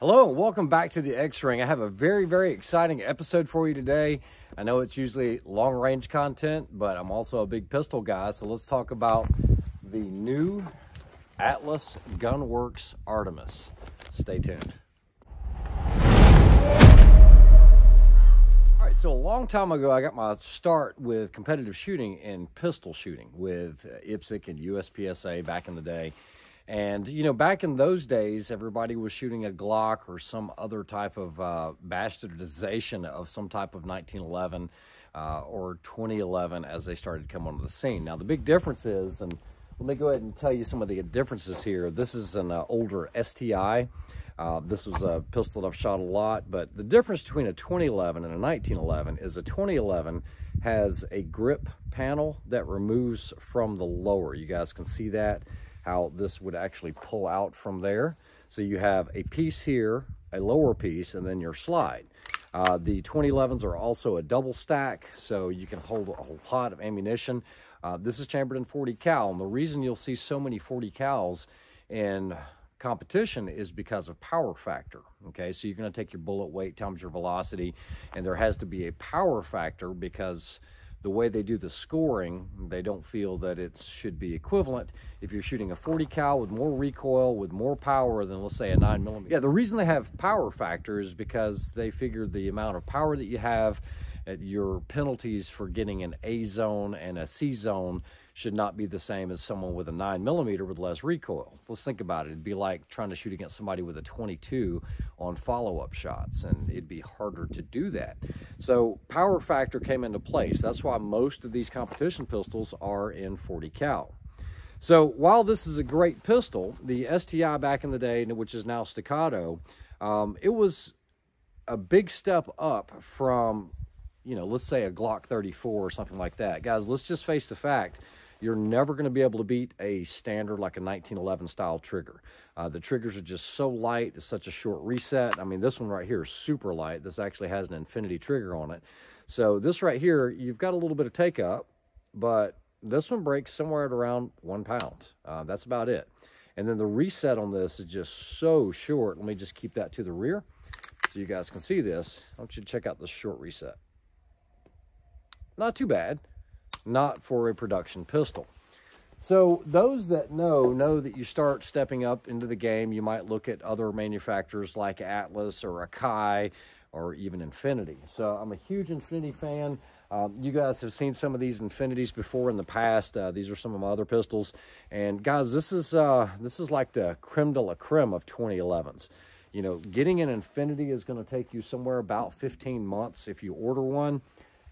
Hello, welcome back to the X-Ring. I have a very exciting episode for you today. I know it's usually long-range content, but I'm also a big pistol guy, so let's talk about the new Atlas Gunworks Artemis. Stay tuned. All right, so a long time ago, I got my start with competitive shooting and pistol shooting with IPSC and USPSA back in the day. And, you know, back in those days, everybody was shooting a Glock or some other type of bastardization of some type of 1911 or 2011 as they started to come onto the scene. Now, the big difference is, and let me go ahead and tell you some of the differences here. This is an older STI. This was a pistol that I've shot a lot, but the difference between a 2011 and a 1911 is a 2011 has a grip panel that removes from the lower. You guys can see that, how this would actually pull out from there. So you have a piece here, a lower piece, and then your slide. The 2011s are also a double stack, so you can hold a whole lot of ammunition. This is chambered in 40 cal, and the reason you'll see so many 40 cals in competition is because of power factor. Okay, so you're going to take your bullet weight times your velocity, and there has to be a power factor because the way they do the scoring, they don't feel that it should be equivalent if you're shooting a 40 cal with more recoil, with more power than, let's say, a 9mm. Yeah, the reason they have power factor is because they figure the amount of power that you have, your penalties for getting an A zone and a C zone should not be the same as someone with a 9mm with less recoil. Let's think about it. It'd be like trying to shoot against somebody with a 22 on follow-up shots, and it'd be harder to do that. So power factor came into place. That's why most of these competition pistols are in 40 cal. So while this is a great pistol, the STI back in the day, which is now Staccato, it was a big step up from, you know, let's say a Glock 34 or something like that. Guys, let's just face the fact, you're never going to be able to beat a standard like a 1911 style trigger. The triggers are just so light. It's such a short reset. I mean, this one right here is super light. This actually has an infinity trigger on it. So this right here, you've got a little bit of take up, but this one breaks somewhere at around 1 pound. That's about it. And then the reset on this is just so short. Let me just keep that to the rear so you guys can see this. I want you to check out this short reset. Not too bad. Not for a production pistol. So those that know that you start stepping up into the game. You might look at other manufacturers like Atlas or Akai or even Infinity. So I'm a huge Infinity fan. You guys have seen some of these Infinities before in the past. These are some of my other pistols. And guys, this is like the creme de la creme of 2011s. You know, getting an Infinity is going to take you somewhere about 15 months if you order one.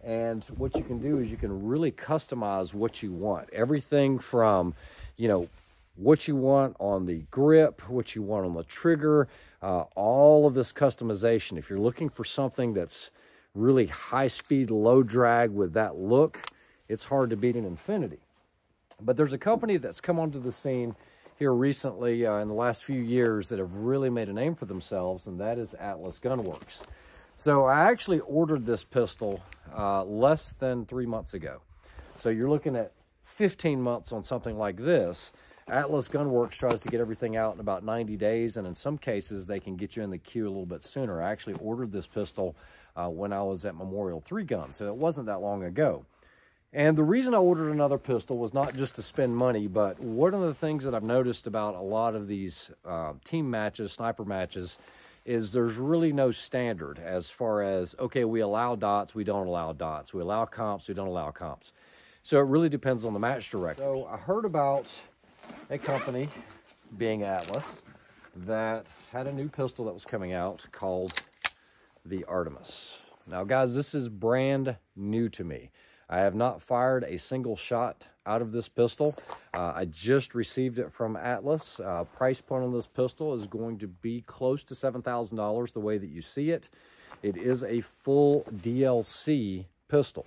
And what you can do is you can really customize what you want. Everything from, you know, what you want on the grip, what you want on the trigger, all of this customization. If you're looking for something that's really high speed, low drag with that look, it's hard to beat an Infinity. But there's a company that's come onto the scene here recently in the last few years that have really made a name for themselves, and that is Atlas Gunworks. So I actually ordered this pistol less than 3 months ago. So you're looking at 15 months on something like this. Atlas Gunworks tries to get everything out in about 90 days, and in some cases they can get you in the queue a little bit sooner. I actually ordered this pistol when I was at Memorial 3 Gun, so it wasn't that long ago. And the reason I ordered another pistol was not just to spend money, but one of the things that I've noticed about a lot of these team matches, sniper matches, is there's really no standard as far as, okay, we allow dots, we don't allow dots. We allow comps, we don't allow comps. So it really depends on the match director. So I heard about a company, being Atlas, that had a new pistol that was coming out called the Artemis. Now, guys, this is brand new to me. I have not fired a single shot out of this pistol. I just received it from Atlas. Price point on this pistol is going to be close to $7,000 the way that you see it. It is a full DLC pistol.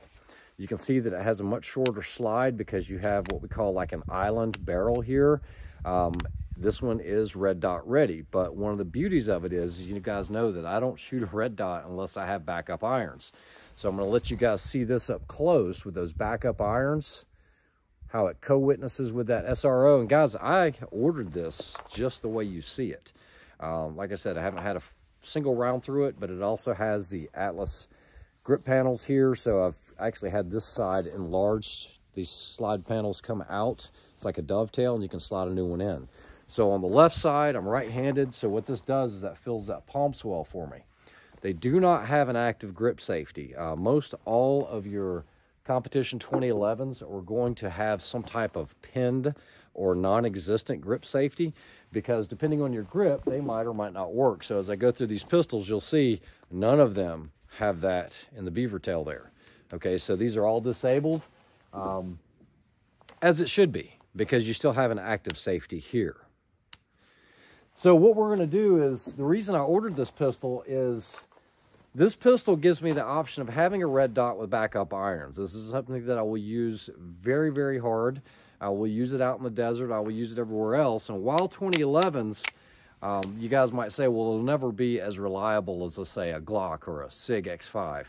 You can see that it has a much shorter slide because you have what we call like an island barrel here. This one is red dot ready, but one of the beauties of it is you guys know that I don't shoot a red dot unless I have backup irons. So I'm going to let you guys see this up close with those backup irons, how it co-witnesses with that SRO. And guys, I ordered this just the way you see it. Like I said, I haven't had a single round through it, but it also has the Atlas grip panels here. So I've actually had this side enlarged. These slide panels come out. It's like a dovetail, and you can slide a new one in. So on the left side, I'm right-handed. So what this does is that fills that palm swell for me. They do not have an active grip safety. Most all of your competition 2011s are going to have some type of pinned or non-existent grip safety, because depending on your grip, they might or might not work. So as I go through these pistols, you'll see none of them have that in the beaver tail there. Okay, so these are all disabled, as it should be, because you still have an active safety here. So what we're going to do is, the reason I ordered this pistol is this pistol gives me the option of having a red dot with backup irons. This is something that I will use very, very hard. I will use it out in the desert. I will use it everywhere else. And while 2011s, you guys might say, well, it'll never be as reliable as, let's say, a Glock or a SIG X5.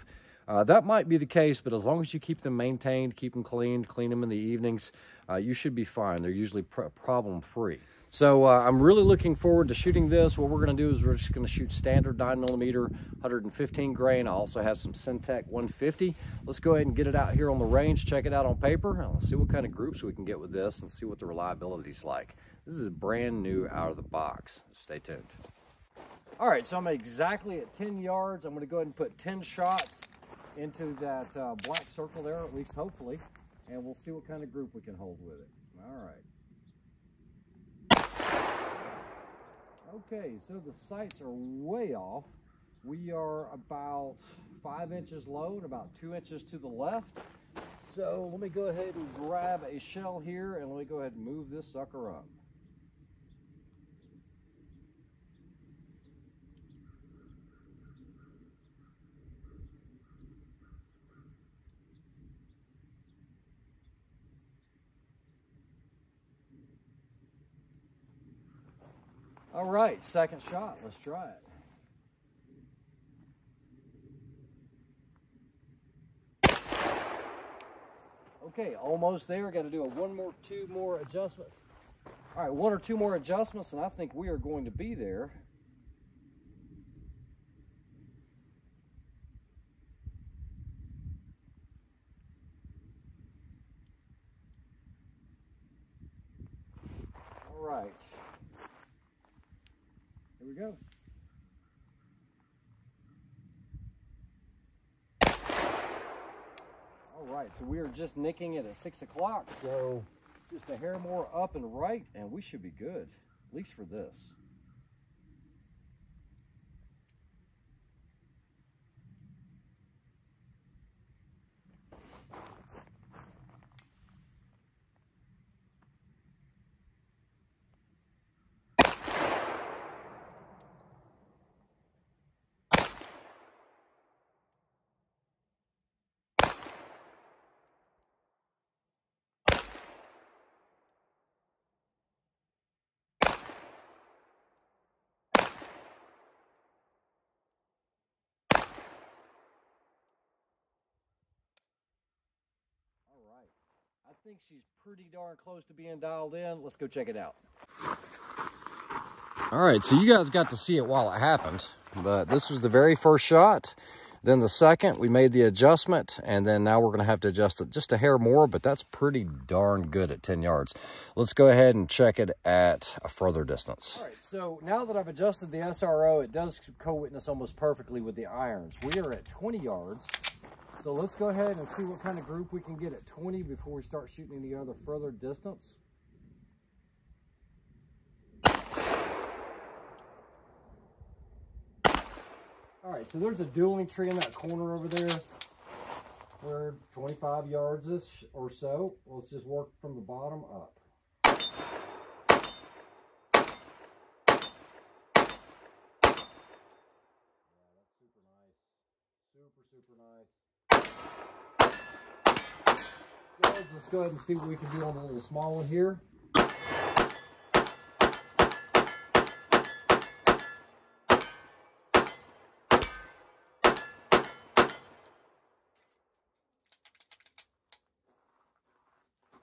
That might be the case, but as long as you keep them maintained, keep them cleaned, clean them in the evenings, you should be fine. They're usually problem-free. So I'm really looking forward to shooting this. What we're going to do is we're just going to shoot standard 9mm 115 grain. I also have some Syntech 150. Let's go ahead and get it out here on the range, check it out on paper, and let's see what kind of groups we can get with this and see what the reliability is like. This is brand new out of the box. Stay tuned. All right, so I'm exactly at 10 yards. I'm going to go ahead and put 10 shots into that black circle there, at least hopefully, and we'll see what kind of group we can hold with it. All right. Okay, so the sights are way off. We are about 5 inches low and about 2 inches to the left. So let me go ahead and grab a shell here, and let me go ahead and move this sucker up. All right, second shot. Let's try it. Okay, almost there. Got to do two more adjustments. All right, 1 or 2 more adjustments, and I think we are going to be there. All right. Here we go. All right, so we are just nicking it at 6 o'clock, so just a hair more up and right, and we should be good, at least for this. I think she's pretty darn close to being dialed in. Let's go check it out. All right, so you guys got to see it while it happened, but this was the very first shot. Then the second, we made the adjustment, and then now we're going to have to adjust it just a hair more, but that's pretty darn good at 10 yards. Let's go ahead and check it at a further distance. All right, so now that I've adjusted the SRO, it does co-witness almost perfectly with the irons. We are at 20 yards. So let's go ahead and see what kind of group we can get at 20 before we start shooting any other further distance. All right, so there's a dueling tree in that corner over there. We're 25 yards-ish or so. Let's just work from the bottom up. Yeah, that's super nice. Super nice. Guys, let's go ahead and see what we can do on the little small one here.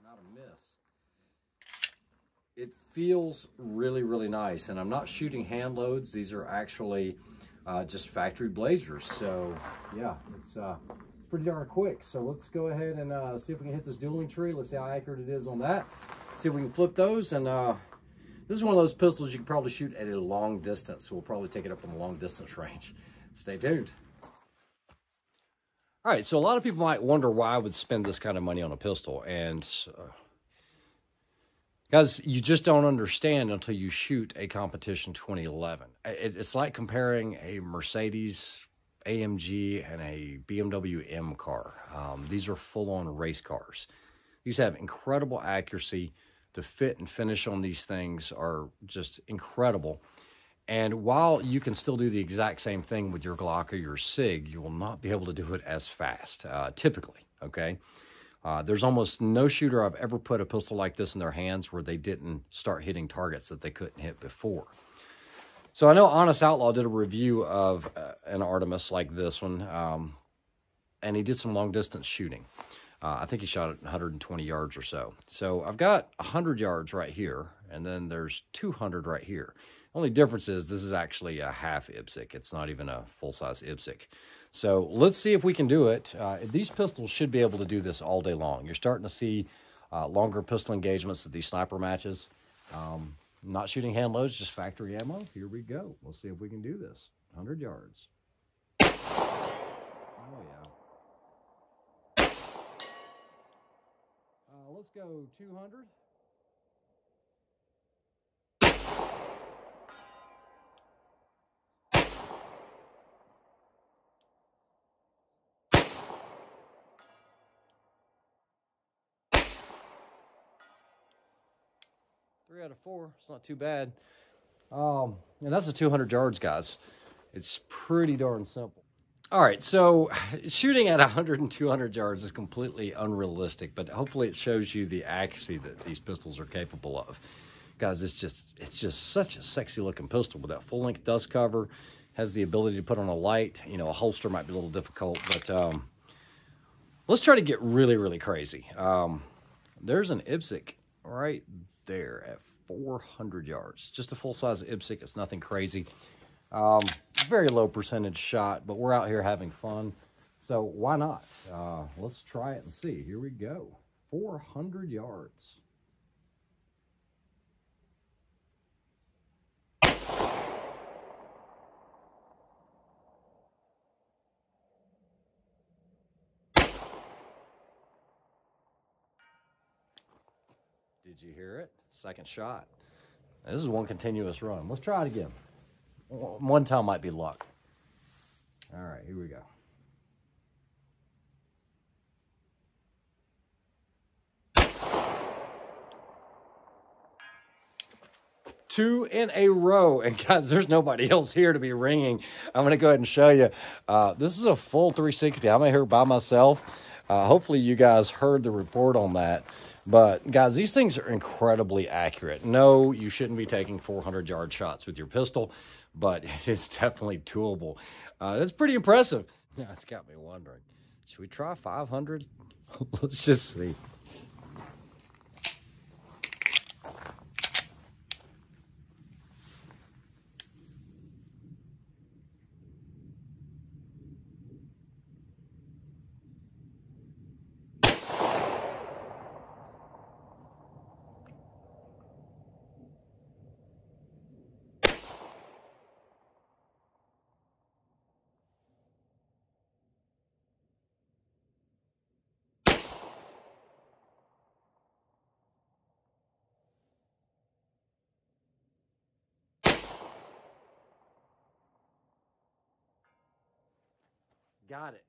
Not a miss. It feels really, really nice. And I'm not shooting hand loads. These are actually just factory blazers. So yeah, it's pretty darn quick. So let's go ahead and see if we can hit this dueling tree. Let's see how accurate it is on that. See if we can flip those. And this is one of those pistols you can probably shoot at a long distance. So we'll probably take it up on the long distance range. Stay tuned. All right, so a lot of people might wonder why I would spend this kind of money on a pistol. And guys, you just don't understand until you shoot a competition 2011. It's like comparing a Mercedes AMG and a BMW M car. These are full-on race cars. These have incredible accuracy. The fit and finish on these things are just incredible. And while you can still do the exact same thing with your Glock or your SIG, you will not be able to do it as fast, typically, okay? There's almost no shooter I've ever put a pistol like this in their hands where they didn't start hitting targets that they couldn't hit before. So I know Honest Outlaw did a review of an Artemis like this one, and he did some long-distance shooting. I think he shot at 120 yards or so. So I've got 100 yards right here, and then there's 200 right here. Only difference is this is actually a half IPSC. It's not even a full-size IPSC. So let's see if we can do it. These pistols should be able to do this all day long. You're starting to see longer pistol engagements at these sniper matches. Not shooting hand loads, just factory ammo. Here we go. Let's see if we can do this. 100 yards. Oh, yeah. Let's go 200. Three out of four. It's not too bad. And that's a 200 yards, guys. It's pretty darn simple. All right, so shooting at 100 and 200 yards is completely unrealistic, but hopefully it shows you the accuracy that these pistols are capable of. Guys, it's just such a sexy looking pistol with that full length dust cover. Has the ability to put on a light. You know, a holster might be a little difficult, but let's try to get really, really crazy. There's an IPSC right there at 400 yards. Just a full-size IPSC. It's nothing crazy. Very low percentage shot, but we're out here having fun. So why not? Let's try it and see. Here we go. 400 yards. Did you hear it? Second shot. Now, this is one continuous run. Let's try it again. One time might be luck. All right, here we go. Two in a row. And guys, there's nobody else here to be ringing. I'm going to go ahead and show you. This is a full 360. I'm here by myself. Hopefully you guys heard the report on that. But guys, these things are incredibly accurate. No, you shouldn't be taking 400-yard shots with your pistol, but it's definitely doable. That's pretty impressive. Now, it's got me wondering, should we try 500? Let's just see. Got it.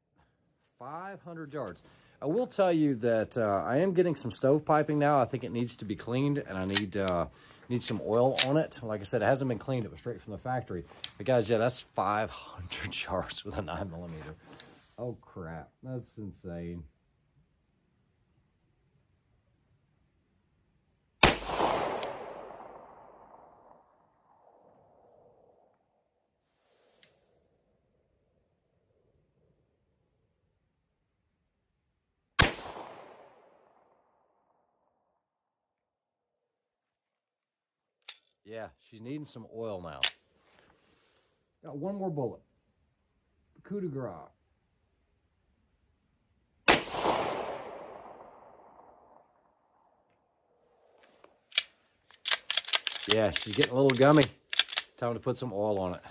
500 yards. I will tell you that I am getting some stove piping now. I think it needs to be cleaned, and I need some oil on it. Like I said, it hasn't been cleaned. It was straight from the factory. But guys, yeah, that's 500 yards with a 9mm. Oh, crap. That's insane. Yeah, she's needing some oil now. Got one more bullet. Coup de grace. Yeah, she's getting a little gummy. Time to put some oil on it.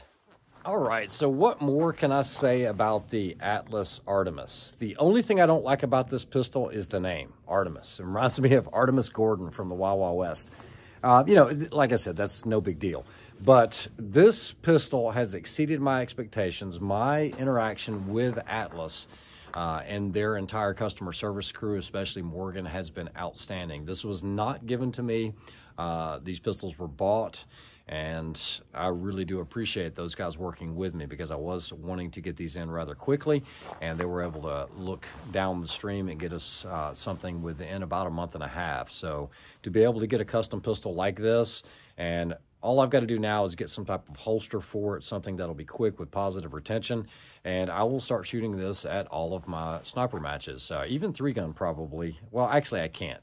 All right, so what more can I say about the Atlas Artemis? The only thing I don't like about this pistol is the name, Artemis. It reminds me of Artemis Gordon from the Wild Wild West. You know, like I said, that's no big deal. But this pistol has exceeded my expectations. My interaction with Atlas and their entire customer service crew, especially Morgan, has been outstanding. This was not given to me. These pistols were bought, and I really do appreciate those guys working with me because I was wanting to get these in rather quickly, and they were able to look down the stream and get us something within about a month and a half. So to be able to get a custom pistol like this, and all I've got to do now is get some type of holster for it, something that'll be quick with positive retention, and I will start shooting this at all of my sniper matches, even 3-gun probably. Well, actually I can't,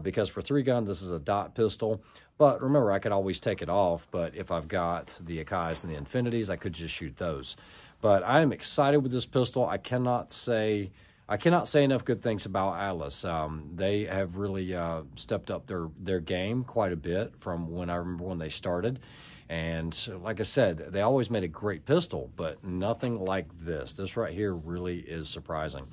because for 3-gun, this is a dot pistol, but remember, I could always take it off, but if I've got the Akais and the Infinities, I could just shoot those. But I am excited with this pistol. I cannot say enough good things about Atlas. They have really stepped up their game quite a bit from when I remember when they started. And like I said, they always made a great pistol, but nothing like this. This right here really is surprising.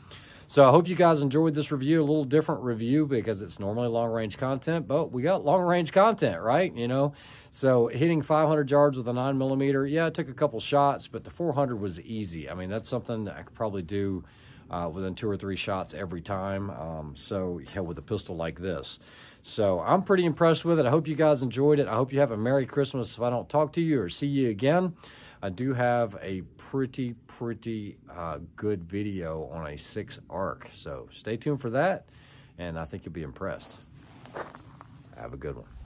So I hope you guys enjoyed this review, a little different review because it's normally long-range content, but we got long-range content, right? You know, so hitting 500 yards with a 9mm, yeah, it took a couple shots, but the 400 was easy. I mean, that's something that I could probably do within 2 or 3 shots every time. So yeah, with a pistol like this. So I'm pretty impressed with it. I hope you guys enjoyed it. I hope you have a Merry Christmas if I don't talk to you or see you again. I do have a pretty good video on a 6 arc. So stay tuned for that, and I think you'll be impressed. Have a good one.